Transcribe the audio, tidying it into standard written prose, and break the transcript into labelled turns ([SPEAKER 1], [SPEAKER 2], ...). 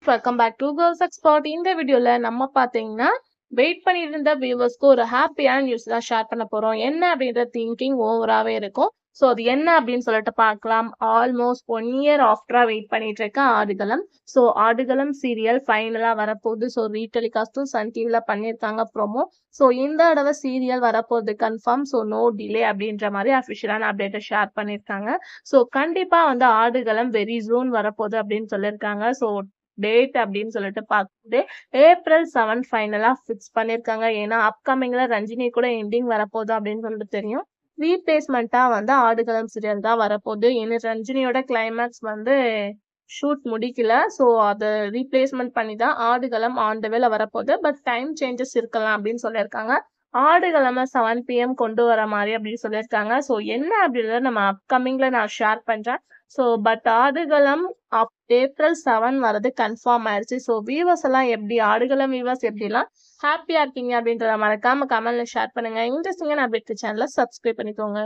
[SPEAKER 1] Welcome back to girls expert. இந்த வீடியோல நம்ம பாத்தீங்கன்னா வெயிட் பண்ணிட்டு இருந்த வியூவர்ஸ்க்கு ஒரு ஹாப்பியான நியூஸ் தான் ஷேர் பண்ண போறோம். என்ன அப்படின்ற திங்கிங் ஓவராவே இருக்கும். ஸோ அது என்ன அப்படின்னு சொல்லிட்டு பார்க்கலாம். ஆல்மோஸ்ட் 1 இயர் ஆஃப்டரா வெயிட் பண்ணிட்டு இருக்க ஆடுகளம். ஸோ ஆடுகளம் சீரியல் ஃபைனலா வரப்போகுது. ஸோ ரீடெலிகாஸ்டும் சன் டிவில பண்ணியிருக்காங்க ப்ரோமோ. ஸோ இந்த தடவை சீரியல் வரப்போகுது கன்ஃபார்ம். ஸோ நோ டிலே அப்படின்ற மாதிரி அஃபிஷியலான அப்டேட்டை ஷேர் பண்ணியிருக்காங்க. ஸோ கண்டிப்பா வந்து ஆடுகளம் வெரி சூன் வரப்போகுது அப்படின்னு சொல்லியிருக்காங்க. ஸோ டேட் அப்படின்னு சொல்லிட்டு பார்க்கும்போது April 7 ஃபைனலா ஃபிக்ஸ் பண்ணியிருக்காங்க. ஏன்னா அப்கமிங்ல ரஞ்சினி கூட எண்டிங் வரப்போகுது அப்படின்னு சொல்லிட்டு தெரியும். ரீப்ளேஸ்மெண்ட்டா வந்து ஆடுகளம் சீரியல் தான் வரப்போகுது. ஏன்னா ரஞ்சினியோட கிளைமேக்ஸ் வந்து ஷூட் முடிக்கல. ஸோ அதை ரீப்ளேஸ்மெண்ட் பண்ணி தான் ஆடுகளம் ஆன் த வேல வரப்போகுது. பட் டைம் சேஞ்சஸ் இருக்கலாம் அப்படின்னு சொல்லியிருக்காங்க. ஆடுகளம 7 PM கொண்டு வர மாதிரி அப்படின்னு சொல்லியிருக்காங்க. ஸோ என்ன அப்படின்றத நம்ம அப்கமிங்ல நான் ஷேர் பண்றேன். ஸோ பட் ஆடுகளம் April 7 வரது கன்ஃபார்ம் ஆயிடுச்சு. ஸோ வியூவர்ஸ் எல்லாம் எப்படி ஆடுகளம் வியூவர்ஸ் எப்படிலாம் ஹாப்பியா இருக்கீங்க அப்படின்றத மறக்காம கமெண்ட்ல ஷேர் பண்ணுங்க. இன்ட்ரெஸ்டிங்கான அப்டேட் சேனலை சப்ஸ்கிரைப் பண்ணிக்கோங்க.